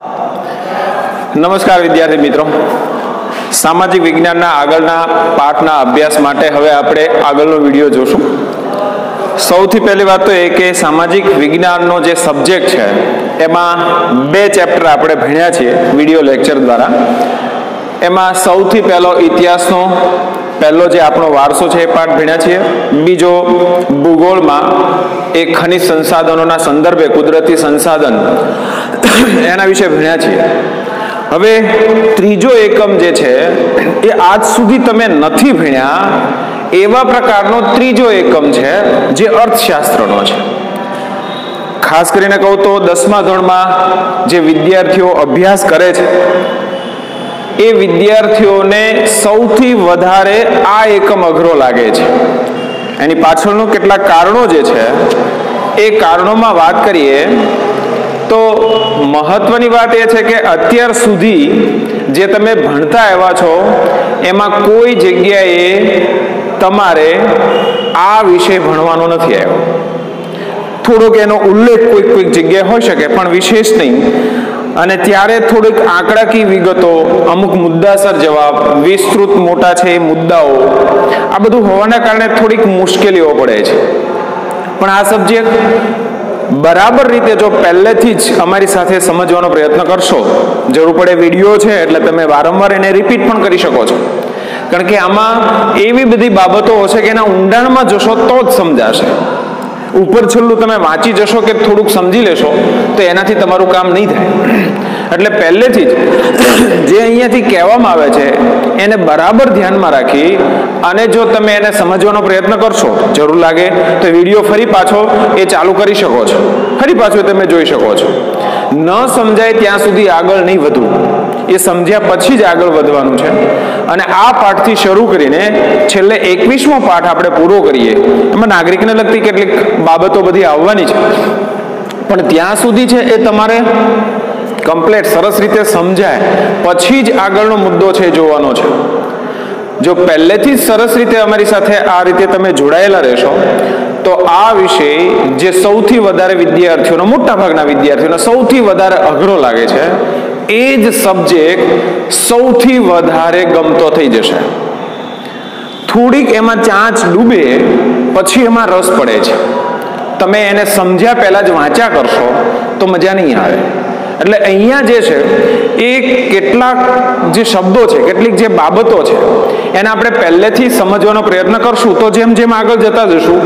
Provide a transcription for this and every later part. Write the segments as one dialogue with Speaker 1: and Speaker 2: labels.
Speaker 1: નમસ્કાર વિદ્યાર્થી મિત્રો, સામાજિક વિજ્ઞાનના આગળના પાઠના અભ્યાસ માટે હવે આપણે આગળનો વિડીયો જોશું. સૌથી પહેલી વાત તો એ કે સામાજિક વિજ્ઞાનનો જે સબ્જેક્ટ છે એમાં બે ચેપ્ટર આપણે ભણ્યા છીએ વિડીયો લેક્ચર દ્વારા. એમાં સૌથી પહેલો ઇતિહાસનો પહેલો જે આપણો વારસો છે એ પાઠ ભણ્યા છીએ. બીજો ભૂગોળમાં એ ખનિજ સંસાધનોના સંદર્ભે કુદરતી સંસાધન એના વિશે ભણ્યા છીએ. હવે ત્રીજો એકમ જે છે એ આજ સુધી તમે નથી ભણ્યા એવા પ્રકારનો ત્રીજો એકમ છે જે અર્થશાસ્ત્રનો છે. ખાસ કરીને કહું તો 10મા ધોરણમાં જે વિદ્યાર્થીઓ અભ્યાસ કરે છે એ વિદ્યાર્થીઓને સૌથી વધારે આ એકમ અઘરો લાગે છે. એની પાછળનું કેટલાક કારણો જે છે એ કારણોમાં વાત કરીએ તો મહત્વની વાત એ છે કે અત્યાર સુધી જે તમે ભણતા આવ્યા છો એમાં કોઈ જગ્યાએ તમારે આ વિષય ભણવાનો નથી આવ્યો. થોડોક એનો ઉલ્લેખ કોઈક જગ્યાએ હોઈ શકે પણ વિશેષ નહીં. અને ત્યારે થોડીક આંકડાકીય વિગતો, અમુક મુદ્દાસર જવાબ, વિસ્તૃત મોટા છે એ મુદ્દાઓ, આ બધું હોવાના કારણે થોડીક મુશ્કેલીઓ પડે છે. પણ આ સબ્જેક્ટ બરાબર રીતે જો પહેલેથી જ અમારી સાથે સમજવાનો પ્રયત્ન કરશો, જરૂર પડે વિડીયો છે એટલે તમે વારંવાર એને રિપીટ પણ કરી શકો છો. કારણ કે આમાં એવી બધી બાબતો હશે કે એના ઊંડાણમાં જશો તો જ સમજાશે. ઉપર છેલ્લું તમે વાંચી જશો કે થોડુંક સમજી લેશો તો એનાથી તમારું કામ નહીં થાય. એટલે પહેલેથી જ જે અહીંયાથી કહેવામાં આવે છે એને બરાબર ધ્યાનમાં રાખી અને જો તમે એને સમજવાનો પ્રયત્ન કરશો, જરૂર લાગે તો વિડીયો ફરી પાછો એ ચાલુ કરી શકો છો, ફરી પાછો તમે જોઈ શકો છો. ન સમજાય ત્યાં સુધી આગળ નહીં વધવું, એ સમજ્યા પછી જ આગળ વધવાનું છે. અને આ પાઠથી શરૂ કરીને છેલ્લે 21મો પાઠ આપણે પૂરો કરીએ એમાં નાગરિકને લગતી કેટલીક બાબતો બધી આવવાની છે, પણ ત્યાં સુધી છે એ તમારે કમ્પ્લીટ સરસ રીતે સમજાય પછી જ આગળનો મુદ્દો છે જોવાનો છે. જો પહેલેથી જ સરસ રીતે અમારી સાથે આ રીતે તમે જોડાયેલા રહેશો તો આ વિષય જે સૌથી વધારે વિદ્યાર્થીઓનો, મોટા ભાગના વિદ્યાર્થીઓને સૌથી વધારે અઘરો લાગે છે એ જ સબ્જેક્ટ સૌથી વધારે ગમતો થઈ જશે. થોડીક એમાં ચાંચ ડૂબે પછી એમાં રસ પડે છે. તમે એને સમજ્યા પહેલા જ વાંચ્યા કરશો તો મજા નહીં આવે. એટલે અહીંયા જે છે એ કેટલાક જે શબ્દો છે, કેટલીક જે બાબતો છે એને આપણે પહેલેથી સમજવાનો પ્રયત્ન કરશું તો જેમ જેમ આગળ જતા જશું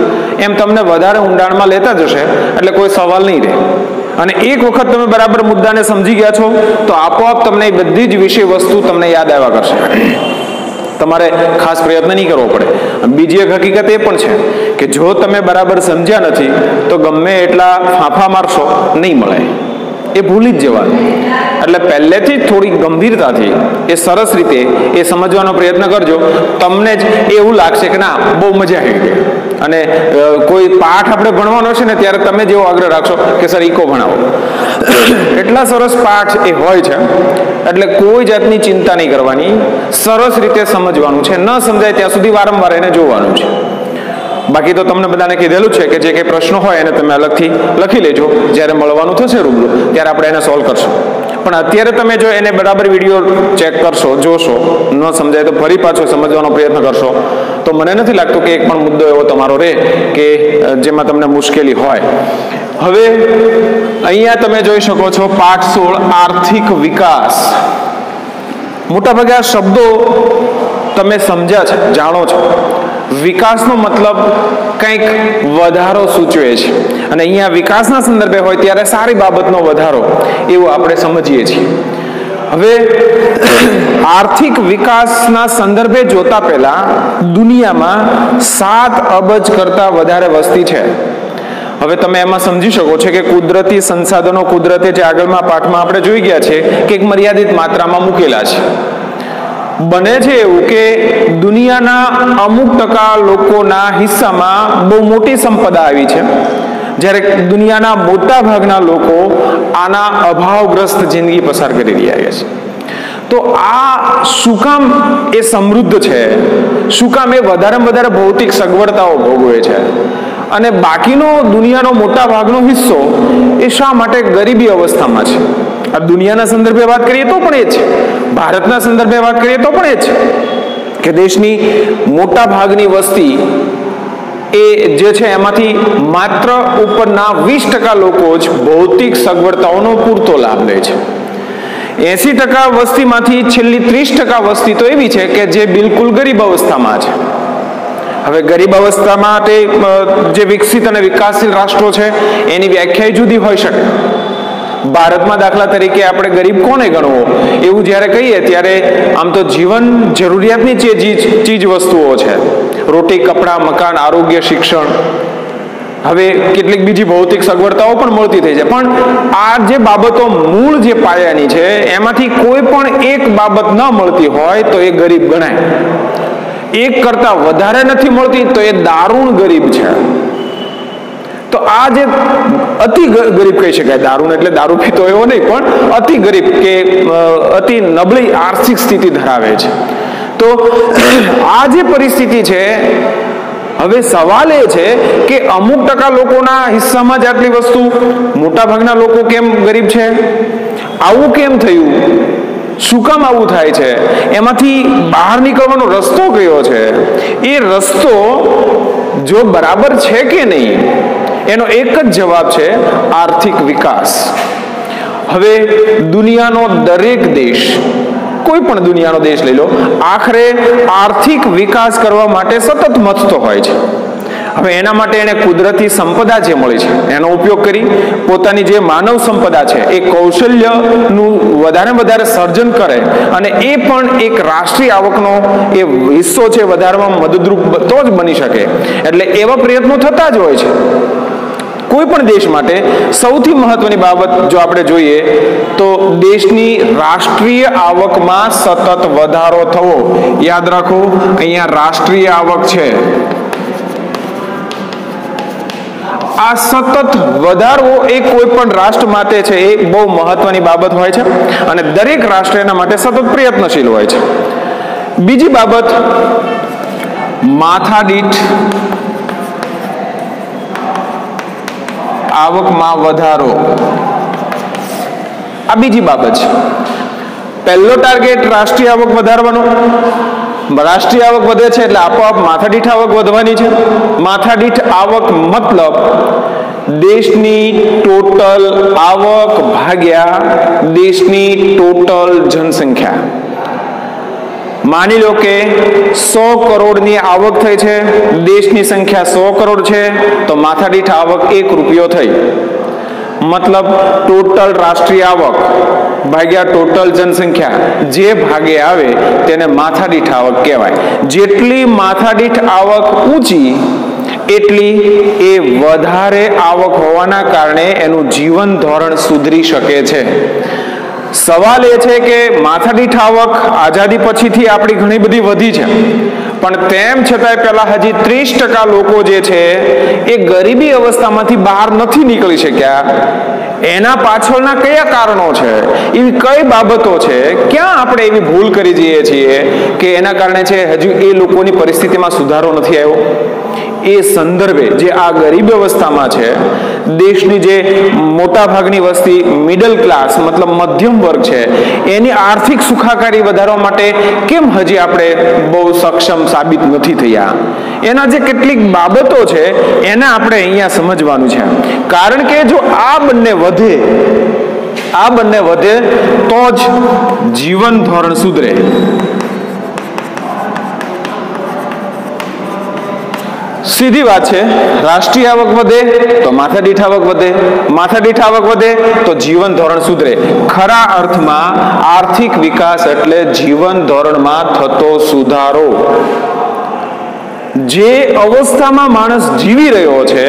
Speaker 1: એમ તમને વધારે ઊંડાણમાં લેતા જશે. એટલે કોઈ સવાલ નહીં રહે. અને એક વખત તમે બરાબર મુદ્દાને સમજી ગયા છો તો આપોઆપ તમને એ બધી જ વિષય વસ્તુ તમને યાદ આવ્યા કરશે. તમારે ખાસ પ્રયત્ન નહીં કરવો પડે. બીજી એક હકીકત એ પણ છે કે જો તમે બરાબર સમજ્યા નથી તો ગમે એટલા ફાંફા મારશો નહીં મળે, એ ભૂલી જ જવાનું. એટલે પહેલેથી જ થોડી ગંભીરતાથી એ સરસ રીતે એ સમજવાનો પ્રયત્ન કરજો. તમને જ એવું લાગશે કે ના બહુ મજા આવી ગઈ. અને કોઈ પાઠ આપણે ભણવાનો છે ને ત્યારે તમે જેવો આગ્રહ રાખશો કે સર ઈકો ભણાવો, એટલા સરસ પાઠ એ હોય છે. એટલે કોઈ જાતની ચિંતા નહીં કરવાની, સરસ રીતે સમજવાનું છે. ન સમજાય ત્યાં સુધી વારંવાર એને જોવાનું છે. બાકી તો તમને બધાને કીધેલું છે કે જે કંઈ પ્રશ્નો હોય એને તમે અલગથી લખી લેજો. જ્યારે મળવાનું થશે રૂબરૂ ત્યારે આપણે એને સોલ્વ કરશું. પણ અત્યારે તમે જો એને બરાબર વિડીયો ચેક કરશો, જોશો, ન સમજાય તો ફરી પાછો સમજવાનો પ્રયત્ન કરશો તો મને નથી લાગતું કે એક પણ મુદ્દો એવો તમારો રહે કે જેમાં તમને મુશ્કેલી હોય. હવે અહીંયા તમે જોઈ શકો છો પાઠ 16 આર્થિક વિકાસ. મોટાભાગે આ શબ્દો તમે સમજ્યા છે, જાણો છો. વિકાસનો મતલબ કંઈક વધારો સૂચવે છે અને અહીંયા વિકાસના સંદર્ભે હોય ત્યારે સારી બાબતનો વધારો એવું આપણે સમજીએ છીએ. હવે આર્થિક વિકાસના સંદર્ભે જોતા પહેલા દુનિયામાં 7 અબજ કરતા વધારે વસ્તી છે. હવે તમે એમાં સમજી શકો છો કે કુદરતી સંસાધનો કુદરતે જે આગળના પાઠમાં આપણે જોઈ ગયા છે કે એક મર્યાદિત માત્રામાં મૂકેલા છે. બને છે એવું કે દુનિયાના અમુક ટકા લોકોના હિસ્સામાં બહુ મોટી સંપદા આવી છે, જ્યારે દુનિયાના મોટા ભાગના લોકો આના અભાવગ્રસ્ત જિંદગી પસાર કરી રહ્યા છે. તો આ શું કામ એ સમૃદ્ધ છે, શું કામ એ વધારેમાં વધારે ભૌતિક સગવડતાઓ ભોગવે છે અને બાકીનો દુનિયાનો મોટા ભાગનો હિસ્સો એ શા માટે ગરીબી અવસ્થામાં છે? આ દુનિયાના સંદર્ભે વાત કરીએ તો પણ એ જ છે, ભારતના સંદર્ભે વાત કરીએ તો પણ એ જ છે કે દેશની મોટા ભાગની વસ્તી એ જે છે એમાંથી માત્ર ઉપરના 20% લોકો જ ભૌતિક સગવડતાઓનો પૂરતો લાભ લે છે. 80% વસ્તીમાંથી છેલ્લી 30% વસ્તી તો એવી છે કે જે બિલકુલ ગરીબ અવસ્થામાં છે. હવે ગરીબ અવસ્થા માટે જે વિકસિત અને વિકાસશીલ રાષ્ટ્રો છે એની વ્યાખ્યા જુદી હોઈ શકે. ભારતમાં દાખલા તરીકે આપણે ગરીબ કોને ગણવો એવું જ્યારે કહીએ ત્યારે આમ તો જીવન જરૂરિયાતની ચીજ વસ્તુઓ છે, રોટી, કપડાં, મકાન, આરોગ્ય, શિક્ષણ, હવે કેટલીક બીજી ભૌતિક સગવડતાઓ પણ મળતી થઈ છે. પણ આ જે બાબતો મૂળ જે પાયાની છે એમાંથી કોઈ પણ એક બાબત ન મળતી હોય તો એ ગરીબ ગણાય. એક કરતા વધારે નથી મળતી તો એ દારૂણ ગરીબ છે. તો આ જે અતિ ગરીબ કહી શકાય, દારૂણ એટલે દારૂ પીતો એવો નહીં, પણ અતિ ગરીબ કે અતિ નબળી આર્થિક સ્થિતિ ધરાવે છે. તો આ જે પરિસ્થિતિ છે, હવે સવાલ એ છે કે અમુક ટકા લોકોના હિસ્સામાં જ આટલી વસ્તુ, મોટા ભાગના લોકો કેમ ગરીબ છે? આવું કેમ થયું? શું કામ આવું થાય છે? એમાંથી બહાર નીકળવાનો રસ્તો કયો છે? એ રસ્તો જો બરાબર છે કે નહીં, એનો એક જ જવાબ છે, આર્થિક વિકાસ. હવે દુનિયાનો દરેક દેશ, કોઈ પણ દુનિયાનો દેશ લઈ લો, આખરે આર્થિક વિકાસ કરવા માટે સતત મથતો હોય છે. હવે એના માટે એને કુદરતી સંપદા જે મળી છે એનો ઉપયોગ કરી પોતાની જે માનવ સંપદા છે એ કૌશલ્યનું વધારે સર્જન કરે અને એ પણ એક રાષ્ટ્રીય આવકનો એ હિસ્સો છે વધારવામાં મદદરૂપ તો જ બની શકે. એટલે એવા પ્રયત્નો થતા જ હોય છે. કોઈ પણ દેશ માટે સૌથી મહત્વની બાબત જો આપણે જોઈએ તો દેશની રાષ્ટ્રીય આવકમાં સતત વધારો થવો. યાદ રાખો, અહીંયા રાષ્ટ્રીય આવક છે, આ સતત વધારવો એ કોઈ પણ રાષ્ટ્ર માટે છે એ બહુ મહત્વની બાબત હોય છે અને દરેક રાષ્ટ્ર એના માટે સતત પ્રયત્નશીલ હોય છે. બીજી બાબત, માથાદીઠ આવકમાં વધારો. આ બીજી બાબત છે. પહેલો ટાર્ગેટ રાષ્ટ્રીય આવક વધારવાનો. રાષ્ટ્રીય આવક વધે છે એટલે આપોઆપ માથાદીઠ આવક વધવાની છે. માથાદીઠ આવક મતલબ દેશની ટોટલ આવક ભાગ્યા દેશની ટોટલ જનસંખ્યા. માની લો કે 100 કરોડની આવક થઈ છે, દેશની સંખ્યા 100 કરોડ છે, તો માથાદીઠ આવક 1 રૂપિયો થઈ. મતલબ ટોટલ રાષ્ટ્રીય આવક ભાગ્યા ટોટલ જનસંખ્યા જે ભાગે આવે તેને માથાદીઠ આવક કહેવાય. જેટલી માથાદીઠ આવક ઊંચી એટલી એ વધારે આવક હોવાના કારણે એનું જીવન ધોરણ સુધરી શકે છે. સવાલ એ છે કે માથાદીઠ આવક આઝાદી પછીથી આપણી ઘણી બધી વધી છે, પણ તેમ છતાંય પેલા હજી 30% લોકો જે છે એ ગરીબી અવસ્થામાંથી બહાર નથી નીકળી શક્યા. એના પાછળના કયા કારણો છે, એવી કઈ બાબતો છે, ક્યાં આપણે એવી ભૂલ કરી જઈએ છીએ કે એના કારણે છે હજુ એ લોકોની પરિસ્થિતિમાં સુધારો નથી આવ્યો? એ સંદર્ભે જે આ ગરીબ અવસ્થામાં છે, દેશની જે મોટા ભાગની વસ્તી મિડલ ક્લાસ મતલબ મધ્યમ વર્ગ છે, એની આર્થિક સુખાકારી વધારવા માટે કેમ હજી આપણે બહુ સક્ષમ સાબિત નથી થયા? એના જે કેટલીક બાબતો છે એને આપણે અહીંયા સમજવાનું છે. કારણ કે જો આ બંને વધે તો જ જીવન ધોરણ સુધરે. સીધી વાત છે, રાષ્ટ્રીય આવક વધે તો માથાદીઠ આવક વધે, માથાદીઠ આવક વધે તો જીવન ધોરણ સુધરે. ખરા અર્થમાં આર્થિક વિકાસ એટલે જીવન ધોરણમાં થતો સુધારો. જે અવસ્થામાં માણસ જીવી રહ્યો છે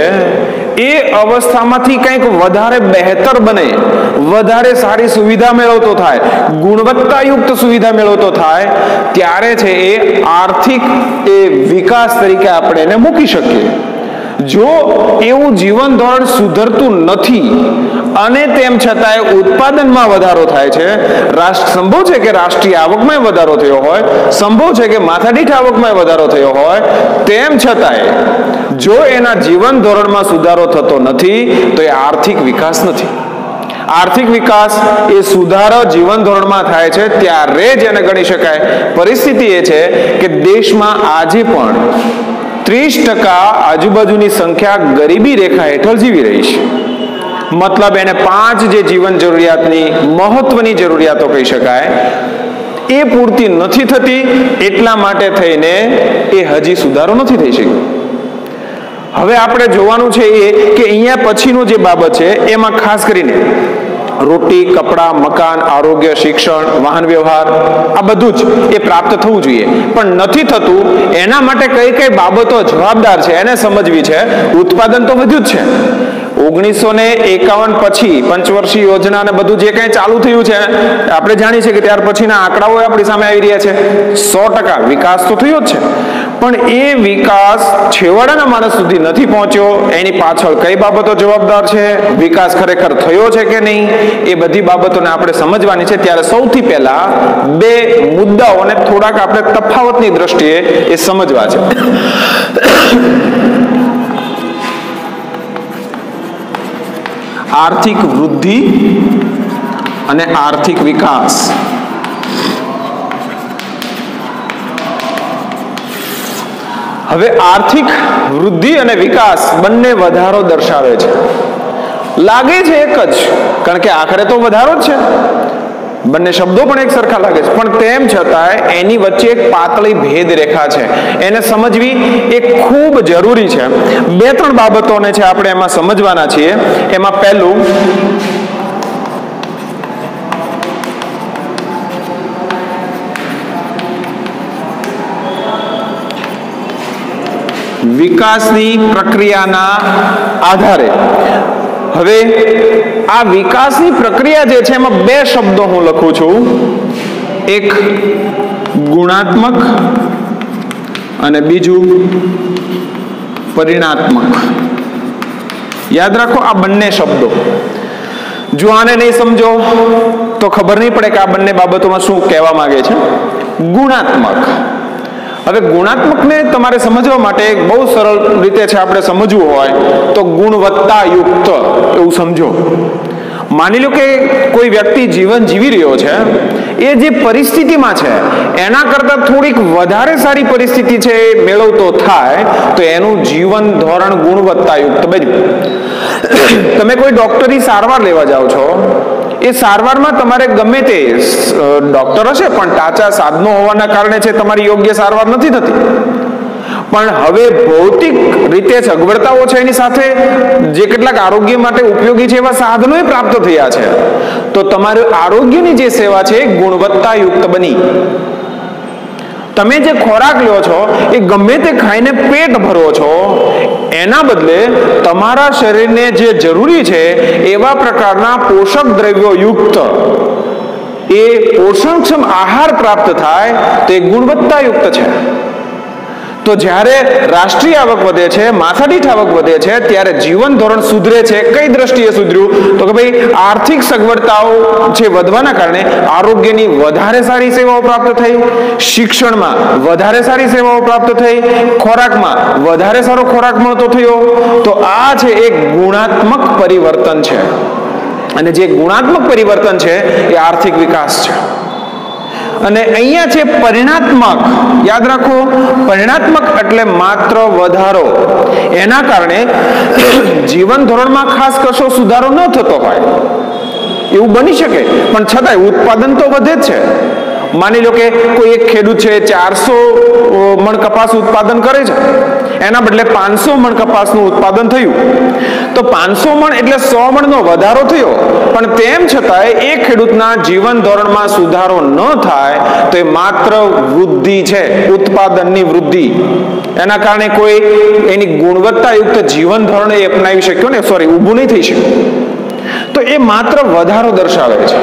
Speaker 1: એ અવસ્થામાંથી કંઈક વધારે બહેતર બને, વધારે સારી સુવિધા મેળવતો થાય, ગુણવત્તાયુક્ત સુવિધા મેળવતો થાય, ત્યારે છે એ આર્થિક એ વિકાસ તરીકે આપણે એને મૂકી શકીએ. જો એવું જીવન ધોરણ સુધરતું નથી અને તેમ છતાંય ઉત્પાદનમાં વધારો થાય છે, સંભવ છે કે રાષ્ટ્રીય આવકમાં વધારો થયો હોય, સંભવ છે કે માથાદીઠ આવકમાં વધારો થયો હોય, તેમ છતાંય જો એના જીવન ધોરણમાં સુધારો થતો નથી તો એ આર્થિક વિકાસ નથી. આર્થિક વિકાસ એ સુધારો જીવન ધોરણમાં થાય છે ત્યારે જ એને ગણી શકાય. પરિસ્થિતિ એ છે કે દેશમાં આજે પણ 30% આજુબાજુની સંખ્યા ગરીબી રેખા હેઠળ જીવી રહી છે. મતલબ એને 5 જે જીવન જરૂરિયાતની મહત્વની જરૂરિયાતો કહી શકાય એ પૂરતી નથી થતી. એટલા માટે થઈને એ હજી સુધારો નથી થઈ શક્યો. હવે આપણે જોવાનું છે એ કે અહીંયા પછીનું જે બાબત છે એમાં ખાસ કરીને રોટી, કપડાં, મકાન, આરોગ્ય, શિક્ષણ, વાહન વ્યવહાર આ બધું જ એ પ્રાપ્ત થવું જોઈએ, પણ નથી થતું. એના માટે કઈ કઈ બાબતો જવાબદાર છે એને સમજવી છે. ઉત્પાદન તો વધ્યું જ છે. 1951 પછી પંચવર્ષીય યોજના ને બધું જે કંઈ ચાલુ થયું છે આપણે જાણીએ છીએ કે ત્યાર પછીના આંકડાઓ આપણી સામે આવી રહ્યા છે. 100% વિકાસ તો થયો જ છે, પણ એ વિકાસ છેવાડાના માણસ સુધી નથી પહોંચ્યો. એની પાછળ કઈ બાબતો જવાબદાર છે, વિકાસ ખરેખર થયો છે કે નહીં, એ બધી બાબતોને આપણે સમજવાની છે. ત્યારે સૌથી પહેલા બે મુદ્દાઓને થોડાક આપણે તફાવતની દ્રષ્ટિએ એ સમજવા છે. આર્થિક વૃદ્ધિ અને આર્થિક વિકાસ. હવે આર્થિક વૃદ્ધિ અને વિકાસ બંને વધારો દર્શાવે છે. લાગે છે એક જ, કારણ કે આખરે તો વધારો જ છે. બંને શબ્દો પણ એક સરખા લાગે છે, પણ તેમ છતાંય એની વચ્ચે એક પાતળી ભેદ રેખા છે. એને સમજવી એ ખૂબ જરૂરી છે. 2-3 બાબતોને છે આપણે એમાં સમજવાના છીએ. એમાં પહેલું, વિકાસની પ્રક્રિયાના આધારે. હવે આ વિકાસની પ્રક્રિયા જે છે એમાં 2 શબ્દો હું લખું છું, એક ગુણાત્મક અને બીજું પરિણાત્મક. યાદ રાખો આ બંને શબ્દો. જો આને નહીં સમજો તો ખબર નહીં પડે કે આ બંને બાબતોમાં શું કહેવા માંગે છે. ગુણાત્મક. હવે ગુણાત્મકને તમારે સમજવા માટે એક બહુ સરળ રીતે છે આપણે સમજવું હોય તો ગુણવત્તાયુક્ત એવું સમજો. માની લો કે કોઈ વ્યક્તિ જીવન જીવી રહ્યો છે, એ જે પરિસ્થિતિમાં છે એના કરતાં થોડીક વધારે સારી પરિસ્થિતિ છે એ મેળવતો થાય તો એનું જીવન ધોરણ ગુણવત્તાયુક્ત બન્યું. તમે કોઈ ડોક્ટરી સારવાર લેવા જાઓ છો, એ સારવારમાં તમારે ગમે તે ડોક્ટર હશે પણ ટાચા સાધનો હોવાના કારણે છે તમારી યોગ્ય સારવાર નથી થતી. પણ હવે ભૌતિક રીતે સગવડતાઓ છે એની સાથે જે કેટલાક આરોગ્ય માટે ઉપયોગી છે એવા સાધનો પ્રાપ્ત થયા છે, તો તમારી આરોગ્યની જે સેવા છે એ ગુણવત્તાયુક્ત બની. તમે જે ખોરાક લ્યો છો એ ગમે તે ખાઈને પેટ ભરો છો, એના બદલે તમારા શરીરને જે જરૂરી છે એવા પ્રકારના પોષક દ્રવ્યો યુક્ત એ પોષણક્ષમ આહાર પ્રાપ્ત થાય તો એ ગુણવત્તાયુક્ત છે. તો જ્યારે રાષ્ટ્રીય આવક વધે છે, માથાદીઠ આવક વધે છે, ત્યારે જીવન ધોરણ સુધરે છે. કઈ દ્રષ્ટિએ સુધર્યું? તો કે ભાઈ આર્થિક સગવડતાઓ છે વધવાના કારણે આરોગ્યની વધારે સારી સેવાઓ પ્રાપ્ત થઈ, શિક્ષણમાં વધારે સારી સેવાઓ પ્રાપ્ત થઈ, ખોરાકમાં વધારે સારો ખોરાક મળતો થયો. તો આ છે એક ગુણાત્મક પરિવર્તન છે, અને જે ગુણાત્મક પરિવર્તન છે એ આર્થિક વિકાસ છે. અને અહીંયા છે પરિણાત્મક. યાદ રાખો, પરિણાત્મક એટલે માત્ર વધારો. એના કારણે જીવન ધોરણમાં ખાસ કશો સુધારો ન થતો હોય એવું બની શકે, પણ છતાંય ઉત્પાદન તો વધે જ છે. માની લો કે કોઈ એક ખેડૂત છે 400 મણ કપાસ ઉત્પાદન કરે છે, એના બદલે 500 મણ કપાસનું ઉત્પાદન થયું, તો 500 મણ એટલે 100 મણનો વધારો થયો. પણ તેમ છતાંય એ ખેડૂતના જીવન ધોરણમાં સુધારો ન થાય તો એ માત્ર વૃદ્ધિ છે, ઉત્પાદનની વૃદ્ધિ. એના કારણે કોઈ એની ગુણવત્તાયુક્ત જીવન ધોરણ એ અપનાવી શક્યો ને, ઊભું નહીં થઈ શક્યું. તો એ માત્ર વધારો દર્શાવે છે.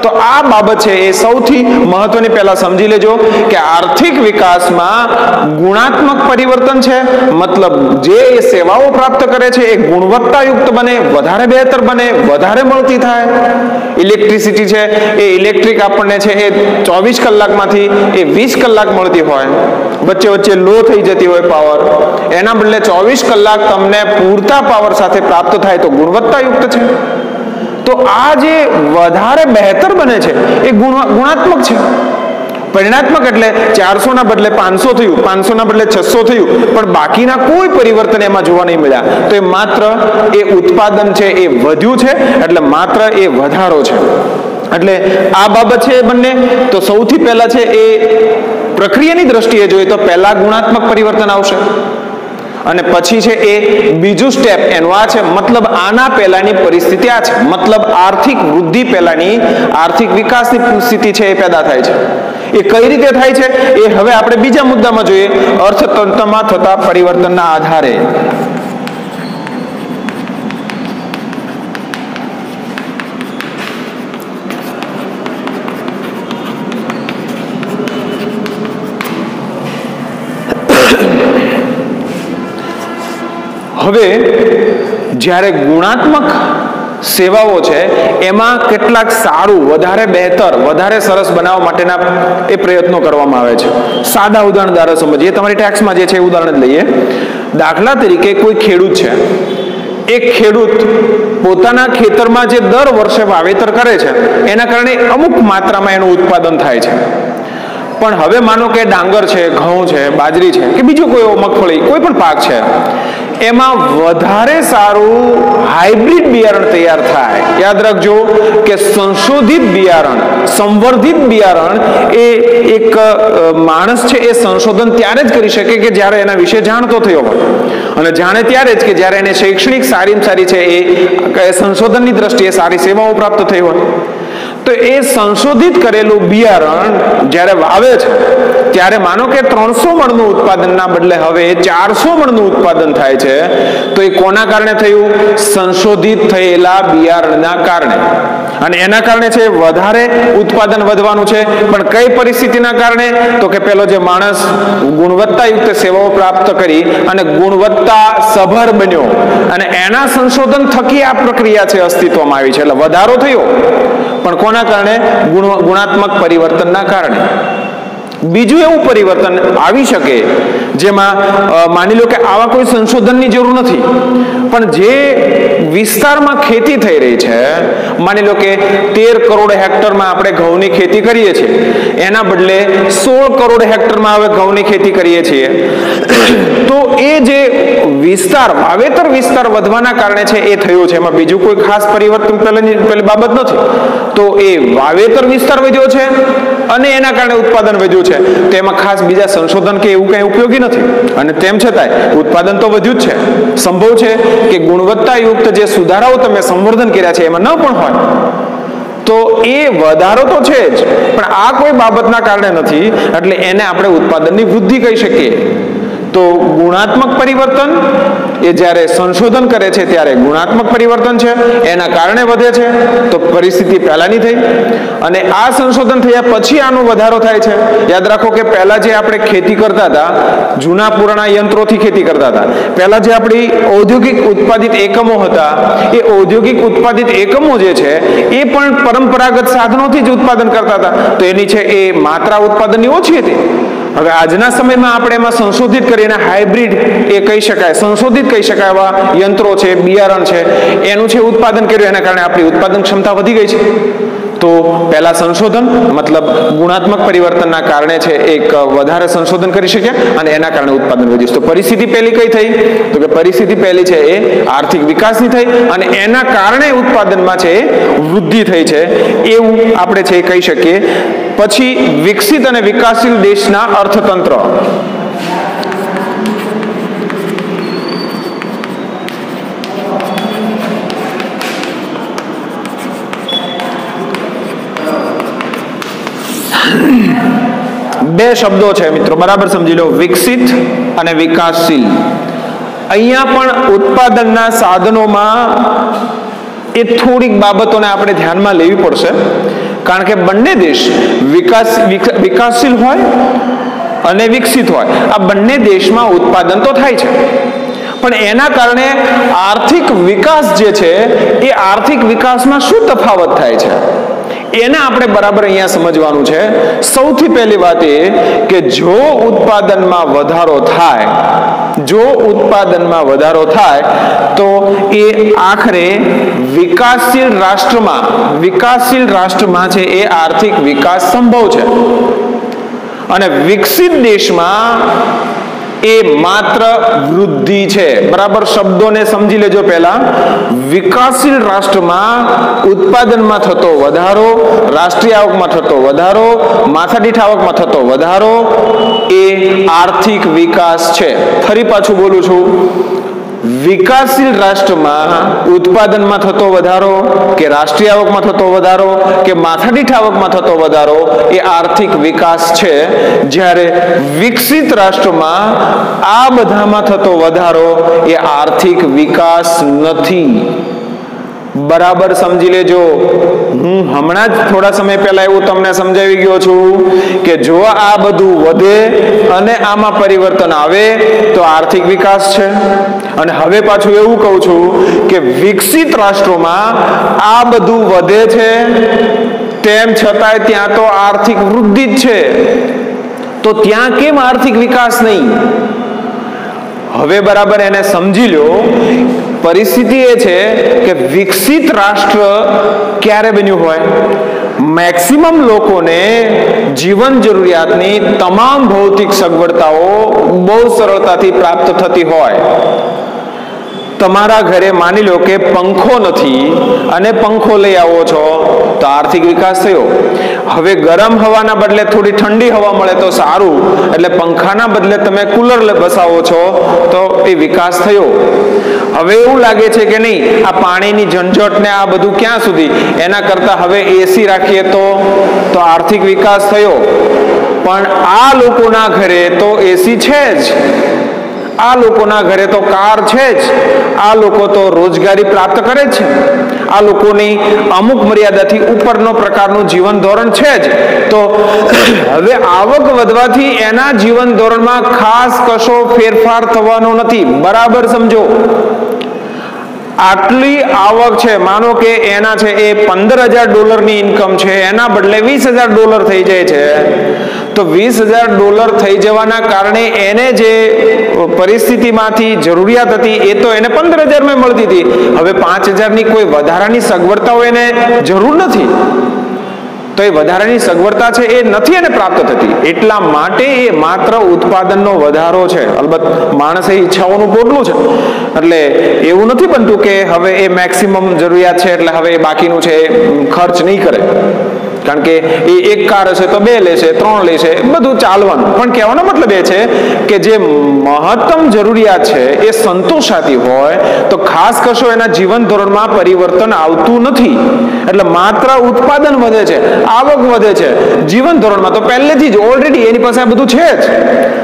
Speaker 1: તો આ બાબત છે એ સૌથી મહત્વની પહેલા સમજી લેજો કે આર્થિક વિકાસમાં ગુણાત્મક પરિવર્તન છે, મતલબ જે સેવાઓ પ્રાપ્ત કરે છે એ ગુણવત્તાયુક્ત બને, વધારે બહેતર બને, વધારે મળતી થાય. ઇલેક્ટ્રિસિટી છે એ ઇલેક્ટ્રિક આપણને છે એ 24 કલાકમાંથી એ 20 કલાક મળતી હોય, વચ્ચે વચ્ચે લો થઈ જતી હોય પાવર, એના બદલે 24 કલાક તમને પૂરતા પાવર સાથે પ્રાપ્ત થાય તો ગુણવત્તાયુક્ત છે. તો આ જે વધારે બહેતર બને છે એ ગુણાત્મક છે. પરિણાત્મક એટલે 400 ના બદલે 500 થયું, 500 ના બદલે 600 થયું, પણ બાકીના કોઈ પરિવર્તન એમાં જોવા નહીં મળ્યા. તો એ માત્ર એ ઉત્પાદન છે એ વધ્યું છે, એટલે માત્ર એ વધારો છે. એટલે આ બાબત છે એ બંને. તો સૌથી પહેલા છે એ પ્રક્રિયાની દ્રષ્ટિએ જોઈએ તો પહેલા ગુણાત્મક પરિવર્તન આવશે અને પછી છે એ બીજું સ્ટેપ એનું આ છે. મતલબ આના પહેલાની પરિસ્થિતિ આ છે, મતલબ આર્થિક વૃદ્ધિ પહેલાની આર્થિક વિકાસની સ્થિતિ છે એ પેદા થાય છે. એ કઈ રીતે થાય છે એ હવે આપણે બીજા મુદ્દામાં જોઈએ, અર્થતંત્રમાં થતા પરિવર્તનના આધારે. હવે જ્યારે ગુણાત્મક સેવાઓ છે એમાં કેટલાક સારું, વધારે બહેતર, વધારે સરસ બનાવવા માટેના એ પ્રયત્નો કરવામાં આવે છે. સાદા ઉદાહરણ દ્વારા સમજીએ. તમારી ટેક્સમાં જે છે એ ઉદાહરણ લઈએ. દાખલા તરીકે કોઈ ખેડૂત છે, એક ખેડૂત પોતાના ખેતરમાં જે દર વર્ષે વાવેતર કરે છે એના કારણે અમુક માત્રામાં એનું ઉત્પાદન થાય છે. પણ હવે માનો કે ડાંગર છે, ઘઉં છે, બાજરી છે કે બીજો કોઈ મગફળી, કોઈ પણ પાક છે, એમાં વધારે સારું હાઇબ્રિડ બિયારણ તૈયાર થાય. યાદ રાખજો કે સંશોધિત બિયારણ, સંવર્ધિત બિયારણ એ એક માણસ છે એ સંશોધન ત્યારે જ કરી શકે કે જ્યારે એના વિશે જાણતો થયો હોય, અને જાણે ત્યારે જ કે જ્યારે એને શૈક્ષણિક સારીમાં સારી છે એ સંશોધનની દ્રષ્ટિએ સારી સેવાઓ પ્રાપ્ત થઈ હોય. તો એ સંશોધિત કરેલું બિયારણ જ્યારે વાવે છે ત્યારે માનો કે 300 મણનું ઉત્પાદનના બદલે હવે 400 મણનું ઉત્પાદન થાય છે. તો એ કોના કારણે થયું? સંશોધિત થયેલા બિયારણના કારણે. અને એના કારણે છે વધારે ઉત્પાદન વધવાનું છે. પણ કઈ પરિસ્થિતિના કારણે? તો કે પેલો જે માણસ ગુણવત્તાયુક્ત સેવાઓ પ્રાપ્ત કરી અને ગુણવત્તા સભર બન્યો અને એના સંશોધન થકી આ પ્રક્રિયા છે અસ્તિત્વમાં આવી છે. એટલે વધારો થયો, પણ કોના કારણે? ગુણાત્મક પરિવર્તનના કારણે. બીજું એવું પરિવર્તન આવી શકે જેમાં માની લો કે આવા કોઈ સંશોધનની જરૂર નથી, પણ જે વિસ્તારમાં ખેતી થઈ રહી છે, માની લો કે 13 કરોડ હેક્ટરમાં આપણે ઘઉંની ખેતી કરીએ છીએ, એના બદલે 16 કરોડ હેક્ટરમાં હવે ઘઉંની ખેતી કરીએ છીએ. તો એ જે વિસ્તાર, વાવેતર વિસ્તાર વધવાના કારણે છે એ થયું છે. એમાં બીજું કોઈ ખાસ પરિવર્તન પહેલી બાબત નથી. તો એ વાવેતર વિસ્તાર વધ્યો છે અને એના કારણે ઉત્પાદન વધ્યું છે. તો એમાં ખાસ બીજા સંશોધન કે એવું કઈ ઉપયોગી નથી. અને તેમ છતાંય ઉત્પાદન તો વધ્યું જ છે. સંભવ છે કે ગુણવત્તાયુક્ત જે સુધારાઓ તમે સંવર્ધન કર્યા છે એમાં ન પણ હોય, તો એ વધારો તો છે જ, પણ આ કોઈ બાબતના કારણે નથી. એટલે એને આપણે ઉત્પાદનની વૃદ્ધિ કહી શકીએ. તો ગુણાત્મક પરિવર્તન એ જ્યારે સંશોધન કરે છે ત્યારે ગુણાત્મક પરિવર્તન છે, એના કારણે વધે છે. તો પરિસ્થિતિ પહેલાની થઈ અને આ સંશોધન થયા પછી આનો વધારો થાય છે. યાદ રાખો કે પહેલા જે આપણે ખેતી કરતા હતા, જૂના પુરાણા યંત્રોથી ખેતી કરતા હતા. પહેલા જે આપણી ઔદ્યોગિક ઉત્પાદિત એકમો હતા, એ ઔદ્યોગિક ઉત્પાદિત એકમો જે છે એ પણ પરંપરાગત સાધનોથી જ ઉત્પાદન કરતા હતા. તો એની છે એ માત્રા ઉત્પાદનની ઓછી હતી. હવે આજના સમયમાં આપણે એમાં સંશોધિત કરીને હાઇબ્રિડ એ કહી શકાય, સંશોધિત કહી શકાય એવા યંત્રો છે, બિયારણ છે, એનું છે ઉત્પાદન કર્યું, એના કારણે આપણી ઉત્પાદન ક્ષમતા વધી ગઈ છે. તો પહેલા સંશોધન મતલબ ગુણાત્મક પરિવર્તનના કારણે છે એક વધારે સંશોધન કરી શક્યા અને એના કારણે ઉત્પાદન વધ્યું. તો પરિસ્થિતિ પહેલી કઈ થઈ? તો કે પરિસ્થિતિ પહેલી છે એ આર્થિક વિકાસની થઈ અને એના કારણે ઉત્પાદનમાં છે એ વૃદ્ધિ થઈ છે, એવું આપણે છે કહી શકીએ. પછી વિકસિત અને વિકાસશીલ દેશના અર્થતંત્ર. બે શબ્દો છે મિત્રો, બરાબર સમજી લો, વિકસિત અને વિકાસશીલ. અહીંયા પણ ઉત્પાદનના સાધનોમાં એ થોડીક બાબતોને આપણે ધ્યાનમાં લેવી પડશે, કારણ કે બંને દેશ વિકાસશીલ હોય અને વિકસિત હોય, આ બંને દેશમાં ઉત્પાદન તો થાય છે, પણ એના કારણે આર્થિક વિકાસ જે છે એ આર્થિક વિકાસમાં શું તફાવત થાય છે એને આપણે બરાબર અહીંયા સમજવાનું છે. સૌથી પહેલી વાત એ કે જો ઉત્પાદનમાં વધારો થાય, જો ઉત્પાદનમાં વધારો થાય તો એ આખરે વિકાસશીલ રાષ્ટ્રમાં છે એ આર્થિક વિકાસ સંભવ છે, અને વિકસિત દેશમાં એ માત્ર વૃદ્ધિ છે. બરાબર શબ્દોને સમજી લેજો. પહેલા વિકાસશીલ રાષ્ટ્રમાં ઉત્પાદનમાં થતો વધારો, રાષ્ટ્રીય આવકમાં થતો વધારો, માથાદીઠ આવકમાં થતો વધારો એ આર્થિક વિકાસ છે. ફરી પાછું બોલું છું, વિકાસશીલ રાષ્ટ્રમાં ઉત્પાદનમાં થતો વધારો કે રાષ્ટ્રીય આવકમાં થતો વધારો કે માથાદીઠ આવકમાં થતો વધારો એ આર્થિક વિકાસ છે. જ્યારે વિકસિત રાષ્ટ્રમાં આ બધામાં થતો વધારો એ આર્થિક વિકાસ નથી. બરાબર સમજી લેજો. હું હમણાં જ થોડા સમય પહેલા એવું તમને સમજાવી ગયો છું કે જો આ બધું વધે અને આમાં પરિવર્તન આવે તો આર્થિક વિકાસ છે. અને હવે પાછું એવું કહું છું કે વિકસિત રાષ્ટ્રોમાં આ બધું વધે છે તેમ છતાંય ત્યાં તો આર્થિક વૃદ્ધિ જ છે, તો ત્યાં કેમ આર્થિક વિકાસ નહીં? હવે બરાબર એને સમજી લો. પરિસ્થિતિ એ છે કે વિકસિત રાષ્ટ્ર ક્યારે બન્યું હોય? મેક્સિમમ લોકોને જીવન જરૂરિયાતની તમામ ભૌતિક સગવડતાઓ બહુ સરળતાથી પ્રાપ્ત થતી હોય. તમારા ઘરે માની લો કે પંખો નથી અને પંખો લઈ આવો છો તો આર્થિક વિકાસ થયો. હવે ગરમ હવાના બદલે થોડી ઠંડી હવા મળે તો સારું, એટલે પંખાના બદલે તમે કુલર બસાવો છો તો એ વિકાસ થયો. હવે એવું લાગે છે કે નહીં, આ પાણીની ઝંઝટ ને આ બધું ક્યાં સુધી, એના કરતા હવે એસી રાખીએ તો આર્થિક વિકાસ થયો. પણ આ લોકોના ઘરે તો એસી છે જ, આ લોકોના ઘરે તો કાર છે જ, આ લોકો તો રોજગારી પ્રાપ્ત કરે છે, આ લોકોની અમુક મર્યાદાથી ઉપરનો પ્રકારનું જીવન ધોરણ છે જ. તો હવે આવક વધવાથી એના જીવન ધોરણમાં ખાસ કશો ફેરફાર થવાનો નથી. બરાબર સમજો. આટલી આવક છે, માનો કે એના છે એ $15,000 ની ઇન્કમ છે, એના બદલે $20,000 થઈ જાય છે, તો $20,000 થઈ જવાના કારણે એને જે પરિસ્થિતિમાંથી જરૂરિયાત હતી એ તો એને 15,000 માં મળતી હતી. હવે 5,000 ની કોઈ વધારાની સગવડતાઓ એને જરૂર નથી, તો એ વધારાની સગવડતા છે એ નથી એને પ્રાપ્ત થતી. એટલા માટે એ માત્ર ઉત્પાદનનો વધારો છે. અલબત્ત માણસે ઈચ્છાઓનું પોટલું છે, એટલે એવું નથી બનતું કે હવે એ મેક્સિમમ જરૂરિયાત છે એટલે હવે એ બાકીનું છે ખર્ચ નહીં કરે. કારણ કે એ એક કાર હશે તો 2 લેશે, 3 લેશે, બધું ચાલવાનું. પણ કહેવાનો મતલબ એ છે કે જે મહત્તમ જરૂરિયાત છે એ સંતોષાતી હોય તો ખાસ કશો એના જીવન ધોરણમાં પરિવર્તન આવતું નથી. એટલે માત્ર ઉત્પાદન વધે છે, આવક વધે છે, જીવન ધોરણમાં તો પહેલેથી જ ઓલરેડી એની પાસે આ બધું છે જ,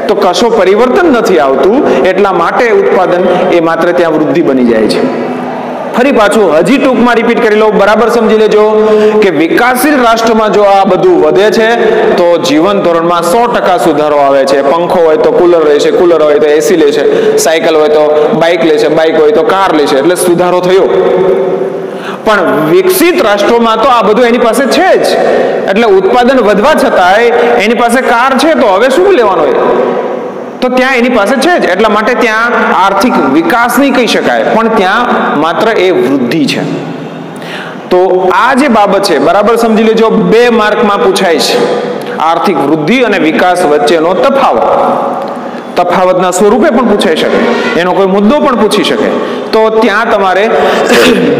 Speaker 1: તો કશો પરિવર્તન નથી આવતું. એટલા માટે ઉત્પાદન એ માત્ર ત્યાં વૃદ્ધિ બની જાય છે. ફરી પાછું હજી ટૂંકમાં રિપીટ કરી લો. બરાબર સમજી લેજો કે વિકાસશીલ રાષ્ટ્રમાં જો આ બધું વધે છે તો જીવન ધોરણમાં 100% સુધારો આવે છે. પંખો હોય તો કુલર લેશે, કુલર હોય તો એસી લેશે, સાયકલ હોય તો બાઇક લેશે, બાઇક હોય તો કાર લેશે, એટલે સુધારો થયો. પણ વિકસિત રાષ્ટ્રોમાં તો આ બધું એની પાસે છે જ, એટલે ઉત્પાદન વધવા છતાંય એની પાસે કાર છે તો હવે શું લેવાનું હોય, તો ત્યાં એની પાસે છે જ. એટલા માટે ત્યાં આર્થિક વિકાસ નહીં કહી શકાય, પણ ત્યાં માત્ર એ વૃદ્ધિ છે. તો આ જે બાબત છે બરાબર સમજી લેજો. 2 માર્કમાં પૂછાય છે આર્થિક વૃદ્ધિ અને વિકાસ વચ્ચેનો તફાવતના સ્વરૂપે પણ પૂછાઈ શકે, એનો કોઈ મુદ્દો પણ પૂછી શકે. તો ત્યાં તમારે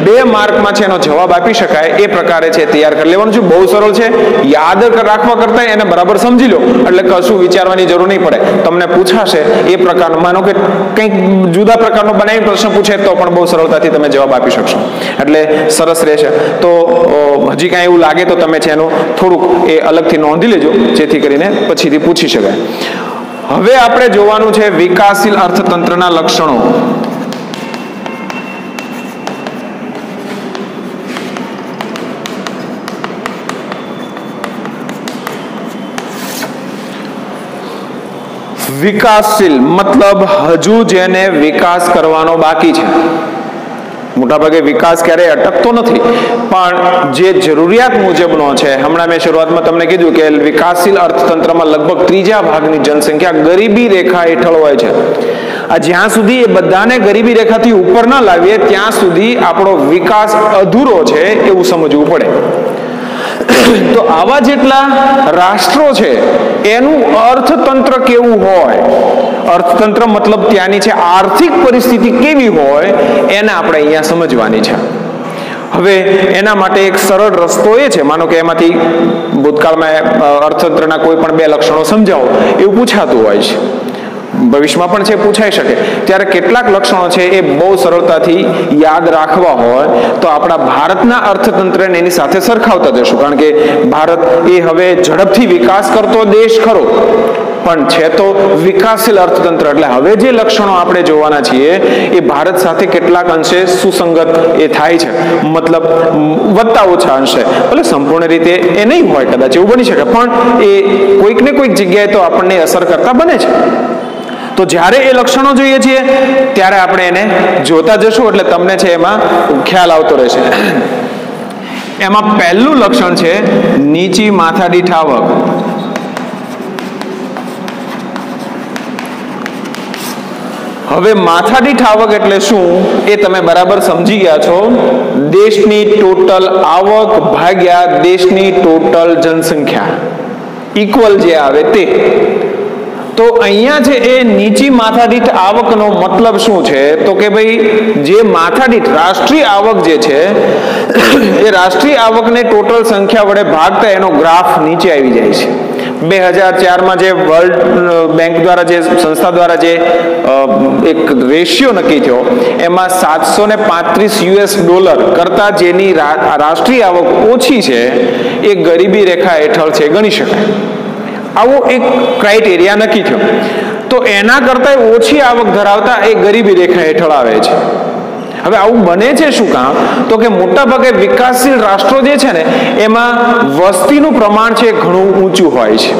Speaker 1: 2 માર્કમાં છે એનો જવાબ આપી શકાય એ પ્રકારે છે તૈયાર કરી લેવાનું છે. બહુ સરળ છે, યાદ રાખવા કરતા એને બરાબર સમજી લો એટલે કશું વિચારવાની જરૂર નહીં પડે. તમને પૂછાશે એ પ્રકારનો, માનો કે કંઈક જુદા પ્રકારનો બનાવી પ્રશ્ન પૂછે તો પણ બહુ સરળતાથી તમે જવાબ આપી શકશો, એટલે સરસ રહેશે. તો હજી કાંઈ એવું લાગે તો તમે છે એનું થોડુંક એ અલગથી નોંધી લેજો, જેથી કરીને પછીથી પૂછી શકાય. હવે આપણે જોવાનું છે વિકાસશીલ અર્થતંત્રના લક્ષણો. વિકાસશીલ મતલબ હજુ જેને વિકાસ કરવાનો બાકી છે. મોટાભાગે વિકાસ ક્યારેય અટકતો નથી, પણ જે જરૂરિયાત મુજબનો છે. હમણાં મેં શરૂઆતમાં તમને કીધું કે વિકાસશીલ અર્થતંત્રમાં લગભગ 3/4 ભાગની જનસંખ્યા ગરીબી રેખા હેઠળ હોય છે. આ જ્યાં સુધી એ બધાને ગરીબી રેખાથી ઉપર ન લાવીએ ત્યાં સુધી આપણો વિકાસ અધૂરો છે એવું સમજવું પડે. તો આવા જેટલા રાષ્ટ્રો છે એનું અર્થતંત્ર કેવું હોય, અર્થતંત્ર મતલબ ત્યાંની છે આર્થિક પરિસ્થિતિ કેવી હોય એને આપણે અહીંયા સમજવાની છે. હવે એના માટે એક સરળ રસ્તો એ છે, માનો કે એમાંથી ભૂતકાળમાં અર્થતંત્રના કોઈ પણ બે લક્ષણો સમજાવો એવું પૂછાતું હોય છે, ભવિષ્યમાં પણ છે પૂછાઈ શકે. ત્યારે કેટલાક લક્ષણો છે એ બહુ સરળતાથી યાદ રાખવા હોય તો આપણા ભારતના અર્થતંત્રને એની સાથે સરખાવતા જશું, કારણ કે ભારત એ હવે ઝડપથી વિકાસ કરતો દેશ ખરો પણ છે તો વિકાસશીલ અર્થતંત્ર. એટલે હવે જે લક્ષણો આપણે જોવાના છીએ એ ભારત સાથે કેટલાક અંશે સુસંગત એ થાય છે, મતલબ વધતા ઓછા અંશે, ભલે સંપૂર્ણ રીતે એ નહીં હોય, કદાચ એવું બની શકે, પણ એ કોઈક ને કોઈક જગ્યાએ તો આપણને અસર કરતા બને છે. તો જ્યારે એ લક્ષણો જોઈએ છીએ ત્યારે આપણે એને જોતા જશું એટલે તમને છે એમાં ખ્યાલ આવતો રહેશે. એમાં પહેલું લક્ષણ છે નીચી માથાદીઠ આવક. હવે માથાદીઠ આવક એટલે શું એ તમે બરાબર સમજી ગયા છો. દેશની ટોટલ આવક ભાગ્યા દેશની ટોટલ જનસંખ્યા ઇક્વલ જે આવે તે. તો અહીંયા છે એ નીચી માથાદીઠ આવકનો મતલબ શું છે તો કે ભાઈ જે માથાદીઠ રાષ્ટ્રીય આવક જે છે એ રાષ્ટ્રીય આવકને ટોટલ સંખ્યા વડે ભાગતા એનો ગ્રાફ નીચે આવી જાય છે. 2004માં જે વર્લ્ડ બેંક દ્વારા જે સંસ્થા દ્વારા જે એક રેશિયો નક્કી થયો એમાં $735 કરતા જેની રાષ્ટ્રીય આવક ઓછી છે એ ગરીબી રેખા હેઠળ છે ગણી શકાય. આવો એક ક્રાઇટેરિયા નક્કી થયો. તો એના કરતા ઓછી આવક ધરાવતા એ ગરીબી રેખા હેઠળ આવે છે. હવે આવું બને છે શું કામ તો કે મોટાભાગે વિકાસશીલ રાષ્ટ્રો જે છે ને એમાં વસ્તીનું પ્રમાણ છે ઘણું ઊંચું હોય છે.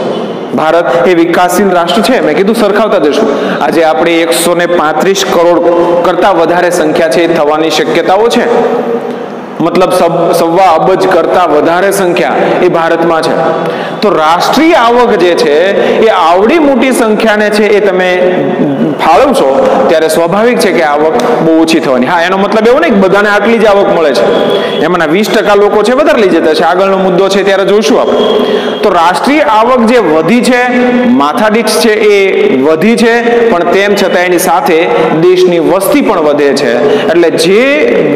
Speaker 1: ભારત એ વિકાસશીલ રાષ્ટ્ર છે, મેં કીધું સરખાવતા જશું. આજે આપણે 135 કરોડ કરતા વધારે સંખ્યા છે થવાની શક્યતાઓ છે, મતલબ 1.25 અબજ કરતા વધારે સંખ્યા એ ભારતમાં છે. તો રાષ્ટ્રીય આવક જે છે એ આવડી મોટી સંખ્યાને છે એ તમે ફાળવશો ત્યારે સ્વાભાવિક છે કે આવક બહુ ઓછી થવાની. હા, એનો મતલબ એવો નહીં કે બધાને આટલી જ આવક મળે છે, એમાંના 20% લોકો છે વધારે લઈ જતા છે, આગળનો મુદ્દો છે ત્યારે જોઈશું આપણે. તો રાષ્ટ્રીય આવક જે વધી છે, માથાદીઠ છે એ વધી છે, પણ તેમ છતાં એની સાથે દેશની વસ્તી પણ વધે છે. એટલે જે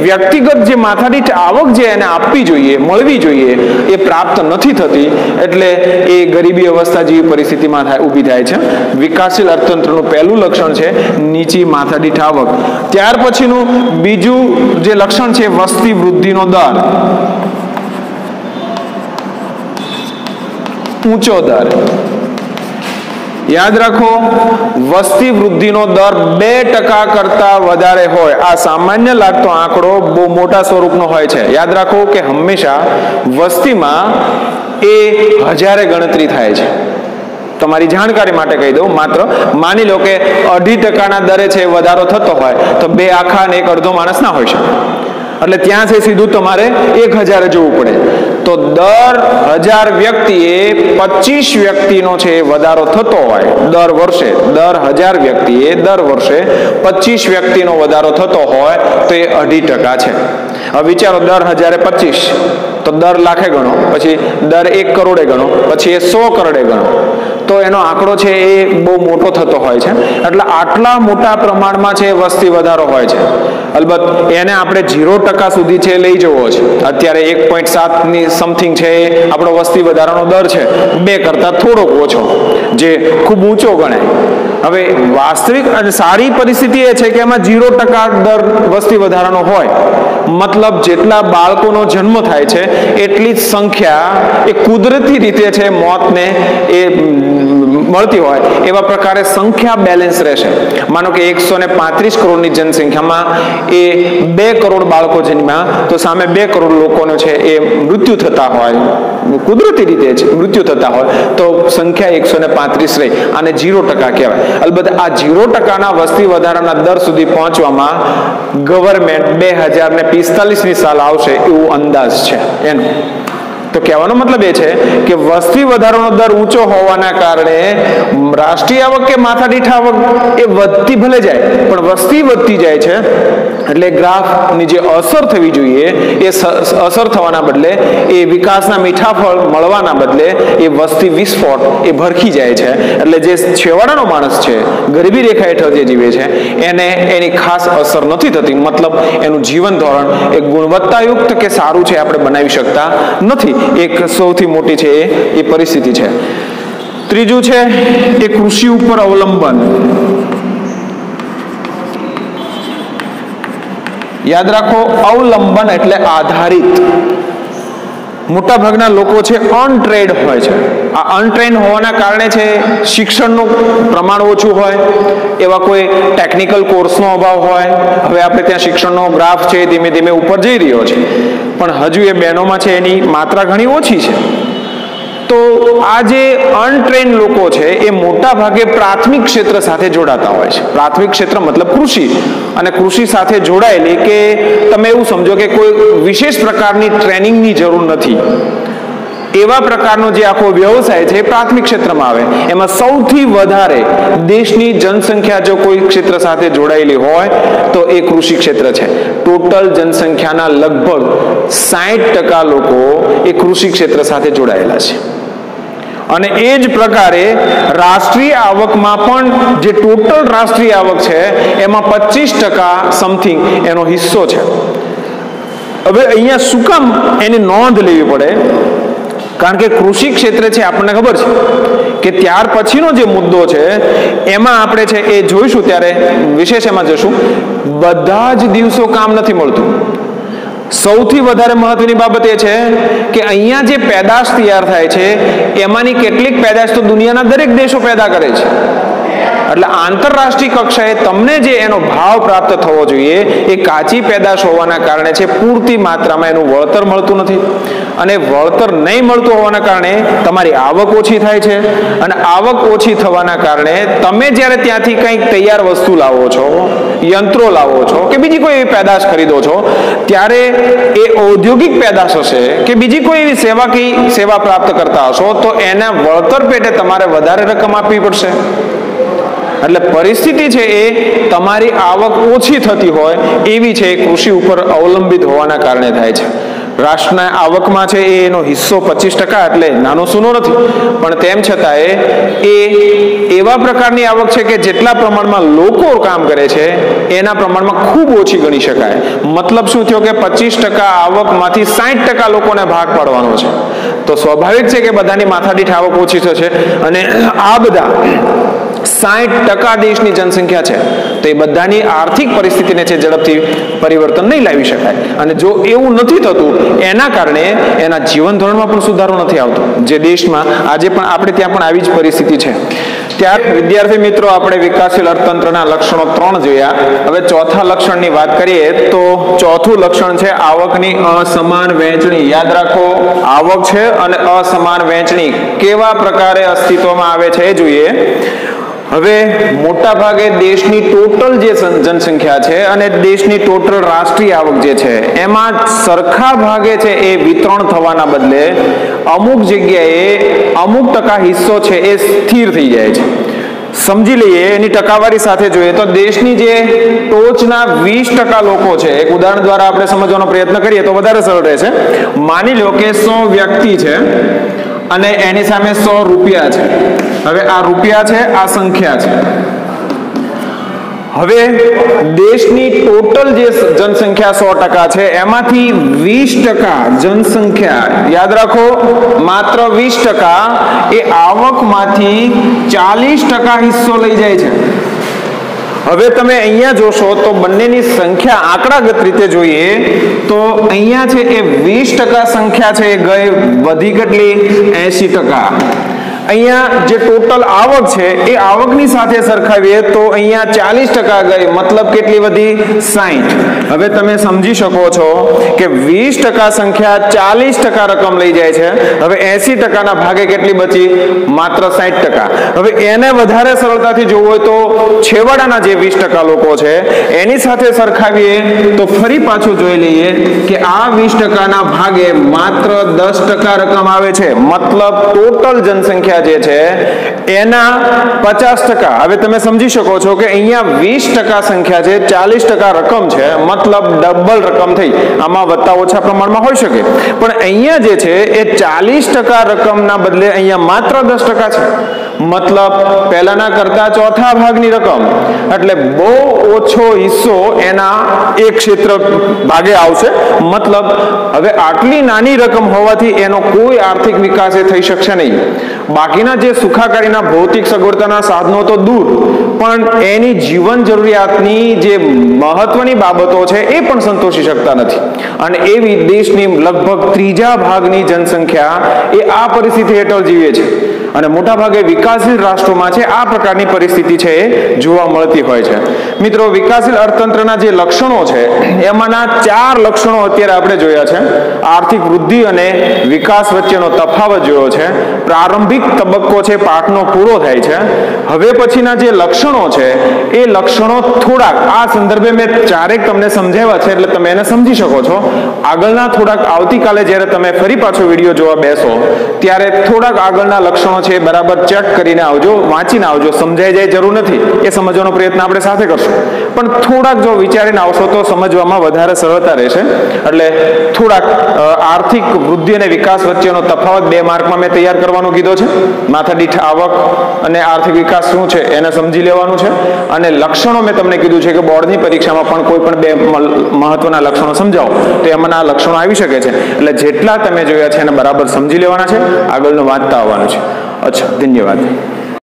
Speaker 1: વ્યક્તિગત જે માથાદીઠ આવક જે એને આપવી જોઈએ, મળવી જોઈએ, એ પ્રાપ્ત નથી થતી, એટલે એ ગરીબી અવસ્થા જેવી પરિસ્થિતિમાં ઊભી થાય છે. વિકાસશીલ અર્થતંત્રનું પહેલું લક્ષણ છે નીચી માથાદીઠ આવક. ત્યાર પછીનું બીજું જે લક્ષણ છે વસ્તી વૃદ્ધિનો દર, ઊંચો દર. યાદ રાખો, વસ્તી વૃદ્ધિનો દર 2% કરતા વધારે હોય. આ સામાન્ય લાગતો આંકડો બહુ મોટા સ્વરૂપનો હોય છે. યાદ રાખો કે હંમેશા વસ્તીમાં એ હજારે ગણતરી થાય છે. તમારી જાણકારી માટે કહી દઉં, માત્ર માની લો કે 2.5% દરે છે વધારો થતો હોય તો 2 આખા અને 1 અડધો માણસ ના હોય શકે. એટલે ત્યાં છે સીધું તમારે 1000 જવું પડે. તો દર 1000 વ્યક્તિએ 25 વ્યક્તિનો છે વધારો થતો હોય દર વર્ષે, દર 1000 વ્યક્તિએ દર વર્ષે 25 વ્યક્તિનો વધારો થતો હોય તો એ 2.5% છે. હવે વિચારો, દર 1000 25 તો દર લાખે ગણો, પછી દર 1 કરોડે ગણો, પછી એ 100 કરોડે ગણો, તો એનો આંકડો છે એ બહુ મોટો થતો હોય છે. એટલે આટલા મોટા પ્રમાણમાં છે વસ્તી વધારો હોય છે. અલબત્ત એને આપણે 0% સુધી છે લઈ જવો છે. અત્યારે 1.7 ની સમથિંગ છે એ આપણો વસ્તી વધારાનો દર છે, 2 કરતા થોડોક ઓછો, જે ખૂબ ઊંચો ગણાય. હવે વાસ્તવિક અને સારી પરિસ્થિતિ એ છે કે એમાં 0% દર વસ્તી વધારાનો હોય, મતલબ જેટલા બાળકોનો જન્મ થાય છે એટલી જ સંખ્યા એ કુદરતી રીતે છે મોતને એ મળતી હોય, એવા પ્રકારે સંખ્યા બેલેન્સ રહેશે. માનો કે 135 કરોડની જનસંખ્યામાં એ 2 કરોડ બાળકો જન્મ્યા તો સામે 2 કરોડ લોકોનો છે એ મૃત્યુ થતા હોય, કુદરતી રીતે છે મૃત્યુ થતા હોય, તો સંખ્યા 135 રહી, આને 0% કહેવાય. અલબત્ત આ 0%ના વસ્તી વધારાના દર સુધી પહોંચવામાં ગવર્મેન્ટ 2045ની સાલ આવશે એવું અંદાજ છે એનો. તો કહેવાનો મતલબ એ છે કે વસ્તી વધારાનો દર ઊંચો હોવાના કારણે રાષ્ટ્રીય આવક કે માથાદીઠ આવક એ વધતી ભલે જાય, પણ વસ્તી વધતી જાય છે, એટલે ગ્રાફની જે અસર થવી જોઈએ એ અસર થવાના બદલે, એ વિકાસના મીઠા ફળ મળવાના બદલે એ વસ્તી વિસ્ફોટ એ ભરખી જાય છે. એટલે જે છેવાડાનો માણસ છે, ગરીબી રેખા હેઠળ જે જીવે છે, એને એની ખાસ અસર નથી થતી. મતલબ એનું જીવન ધોરણ એ ગુણવત્તાયુક્ત કે સારું છે આપણે બનાવી શકતા નથી. એક સૌથી મોટી છે એ પરિસ્થિતિ છે. ત્રીજું છે એ કૃષિ ઉપર અવલંબન. યાદ રાખો, અવલંબન એટલે આધારિત. મોટા ભાગના લોકો છે અનટ્રેન્ડ હોય છે. આ અનટ્રેન્ડ હોવાના કારણે છે શિક્ષણનું પ્રમાણ ઓછું હોય, એવા કોઈ ટેકનિકલ કોર્સનો અભાવ હોય. હવે આપણે ત્યાં શિક્ષણનો ગ્રાફ છે ધીમે ધીમે ઉપર જઈ રહ્યો છે, પણ હજુ એ બહેનોમાં છે એની માત્રા ઘણી ઓછી છે. તો આ જે અનટ્રેન્ડ લોકો છે એ મોટા ભાગે પ્રાથમિક ક્ષેત્ર સાથે જોડાતા હોય છે. પ્રાથમિક ક્ષેત્ર મતલબ કૃષિ, અને કૃષિ સાથે જોડાયેલી કે તમે એવું સમજો કે કોઈ વિશેષ પ્રકારની ટ્રેનિંગની જરૂર નથી, એવા પ્રકારનો જે આખો વ્યવસાય છે એ પ્રાથમિક ક્ષેત્રમાં આવે. એમાં સૌથી વધારે દેશની જનસંખ્યા જો કોઈ ક્ષેત્ર સાથે જોડાયેલી હોય તો એ કૃષિ ક્ષેત્ર છે. ટોટલ જનસંખ્યાના લગભગ 60% લોકો એ કૃષિ ક્ષેત્ર સાથે જોડાયેલા છે. અને એ જ પ્રકારે રાષ્ટ્રીય આવકમાં પણ જે ટોટલ રાષ્ટ્રીય આવક છે એમાં 25% સમથિંગ એનો હિસ્સો છે. હવે અહીંયા શું કામ એની નોંધ લેવી પડે? કારણ કે કૃષિ ક્ષેત્ર છે, આપણને ખબર છે કે ત્યાર પછીનો જે મુદ્દો છે એમાં આપણે છે એ જોઈશું, ત્યારે વિશેષ એમાં જશું. બધા જ દિવસો કામ નથી મળતું. સૌથી વધારે મહત્વની બાબત એ છે કે અહીંયા જે પેદાશ તૈયાર થાય છે એમાંની કેટલીક પેદાશ તો દુનિયાના દરેક દેશો પેદા કરે છે. એટલે આંતરરાષ્ટ્રીય કક્ષાએ તમને જે એનો ભાવ પ્રાપ્ત થવો જોઈએ એ કાચી પેદાશ હોવાના કારણે છે પૂરતી માત્રામાં એનું વળતર મળતું નથી. અને વળતર નહીં મળતું હોવાના કારણે તમારી આવક ઓછી થાય છે, અને આવક ઓછી થવાના કારણે તમે જ્યારે ત્યાંથી કંઈક તૈયાર વસ્તુ લાવો છો, યંત્રો લાવો છો કે બીજી કોઈ એવી પેદાશ ખરીદો છો, ત્યારે એ ઔદ્યોગિક પેદાશ હશે કે બીજી કોઈ એવી સેવા પ્રાપ્ત કરતા હશો તો એના વળતર પેટે તમારે વધારે રકમ આપવી પડશે. એટલે પરિસ્થિતિ છે એ તમારી આવક ઓછી થતી હોય એવી છે, કૃષિ ઉપર અવલંબિત હોવાના કારણે થાય છે. રાષ્ટ્રના આવકમાં છે એનો હિસ્સો 25%, એટલે નાનો સૂનો નથી, પણ તેમ છતાંય એ એવા પ્રકારની આવક છે કે જેટલા પ્રમાણમાં લોકો કામ કરે છે એના પ્રમાણમાં ખૂબ ઓછી ગણી શકાય. મતલબ શું થયો કે 25% આવકમાંથી 60% લોકોને ભાગ પાડવાનો છે. તો સ્વાભાવિક છે કે બધાની માથાદીઠ આવક ઓછી થશે, અને આ બધા 60% દેશની જનસંખ્યા છે તો એ બધાની આર્થિક પરિસ્થિતિને છે ઝડપથી પરિવર્તન નહીં લાવી શકાય. અને જો એવું નથી થતું એના કારણે એના જીવન ધોરણમાં પણ સુધારો નથી આવતો, જે દેશમાં આજે પણ આપણે ત્યાં પણ આવી જ પરિસ્થિતિ છે. ત્યારે વિદ્યાર્થી મિત્રો, આપણે વિકાસશીલ અર્થતંત્રના લક્ષણો 3 જોયા. હવે ચોથા લક્ષણની વાત કરીએ તો ચોથું લક્ષણ છે આવકની અસમાન વહેંચણી. યાદ રાખો, આવક છે અને અસમાન વહેંચણી કેવા પ્રકારે અસ્તિત્વમાં આવે છે એ જોઈએ. હવે મોટા ભાગે દેશની ટોટલ જે જનસંખ્યા છે અને દેશની ટોટલ રાષ્ટ્રીય આવક જે છે એમાં સરખા ભાગે છે એ વિતરણ થવાના બદલે અમુક જગ્યાએ અમુક ટકા હિસ્સો છે એ સ્થિર થઈ જાય છે. સમજી લઈએ એની ટકાવારી સાથે જોઈએ તો દેશની જે ટોચના 20% લોકો છે, એક ઉદાહરણ દ્વારા આપણે સમજવાનો પ્રયત્ન કરીએ તો વધારે સરળ રહેશે. માની લો કે 100 વ્યક્તિ છે અને એની સામે 100 રૂપિયા છે. હવે આ રૂપિયા છે, આ સંખ્યા છે. હવે દેશની ટોટલ જે જનસંખ્યા 100% છે એમાંથી 20% જનસંખ્યા, યાદ રાખો માત્ર 20%, એ આવકમાંથી 40% હિસ્સો લઈ જાય છે. હવે તમે અહીંયા જોશો તો બંનેની સંખ્યા આંકડાગત રીતે જોઈએ તો અહીંયા છે એ 20% સંખ્યા છે એ ગઈ, વધી કેટલી 80%. અહીંયા જે ટોટલ આવક છે એ આવકની સાથે સરખાવીએ તો અહીંયા 40% ગઈ, મતલબ કેટલી વધી? 60. હવે તમે સમજી શકો છો કે 20% સંખ્યા 40% રકમ લઈ જાય છે. હવે 80% ના ભાગે કેટલી બચી? માત્ર 60%. હવે એને વધારે સરળતાથી જોવું હોય તો છેવાડાના જે 20% લોકો છે એની સાથે સરખાવીએ તો ફરી પાછું જોઈ લઈએ કે આ 20% ના ભાગે માત્ર 10% રકમ આવે છે, મતલબ ટોટલ જનસંખ્યા જે છે એના 50%. હવે તમે સમજી શકો છો કે અહીંયા 20% સંખ્યા છે, 40% રકમ છે, મતલબ ડબલ રકમ થઈ. આમાં વધતા ઓછા પ્રમાણમાં હોઈ શકે, પણ અહીંયા જે છે એ 40% રકમના બદલે અહીંયા માત્ર 10% છે, મતલબ પહેલાના કરતા ચોથા ભાગની રકમ. એટલે બહુ ઓછો હિસ્સો એના એક ક્ષેત્ર ભાગે આવશે. મતલબ હવે આટલી નાની રકમ હોવાથી એનો કોઈ આર્થિક વિકાસ થઈ શકશે નહીં. બાકીના જે સુખાકારીના ભૌતિક સગવડતાના સાધનો તો દૂર, પણ એની જીવન જરૂરિયાતની જે મહત્વની બાબતો છે એ પણ સંતોષી શકતા નથી. અને એવી દેશની લગભગ 3/4 ભાગની જનસંખ્યા એ આ પરિસ્થિતિ હેઠળ જીવે છે. અને મોટા ભાગે વિકાસશીલ રાષ્ટ્રોમાં છે આ પ્રકારની પરિસ્થિતિ છે એ જોવા મળતી હોય છે. મિત્રો, વિકાસશીલ અર્થતંત્રના જે લક્ષણો છે એમાંના 4 લક્ષણો અત્યારે આપણે જોયા છે. આર્થિક વૃદ્ધિ અને વિકાસ વચ્ચેનો તફાવત જોયો છે. પ્રારંભિક તબક્કો છે પાઠનો પૂરો થાય છે. હવે પછીના જે લક્ષણો છે એ લક્ષણો થોડાક આ સંદર્ભે મેં 4 તમને સમજાવ્યા છે, એટલે તમે એને સમજી શકો છો. આગળના થોડાક આવતીકાલે જ્યારે તમે ફરી પાછો વિડીયો જોવા બેસો ત્યારે થોડાક આગળના લક્ષણો છે બરાબર ચેક કરીને આવજો, વાંચીને આવજો. સમજાઈ જાય જરૂર નથી, એ સમજવાનો પ્રયત્ન આપણે સાથે કરશું, પણ થોડાક જો વિચારીને આવશો તો સમજવામાં વધારે સરળતા રહેશે. એટલે થોડાક આર્થિક વૃદ્ધિ અને વિકાસ વચ્ચેનો તફાવત 2 માર્કમાં મેં તૈયાર કરવાનું કીધો છે. માથાદીઠ આવક અને આર્થિક વિકાસ શું છે એને સમજી લેવાનું છે. અને લક્ષણો મેં તમને કીધું છે કે બોર્ડની પરીક્ષામાં પણ કોઈ પણ 2 મહત્વના લક્ષણો સમજાવો તો એમાંના આ લક્ષણો આવી શકે છે. એટલે જેટલા તમે જોયા છે એને બરાબર સમજી લેવાના છે, આગળનું વાંચતા આવવાનું છે. અચ્છા, ધન્યવાદ.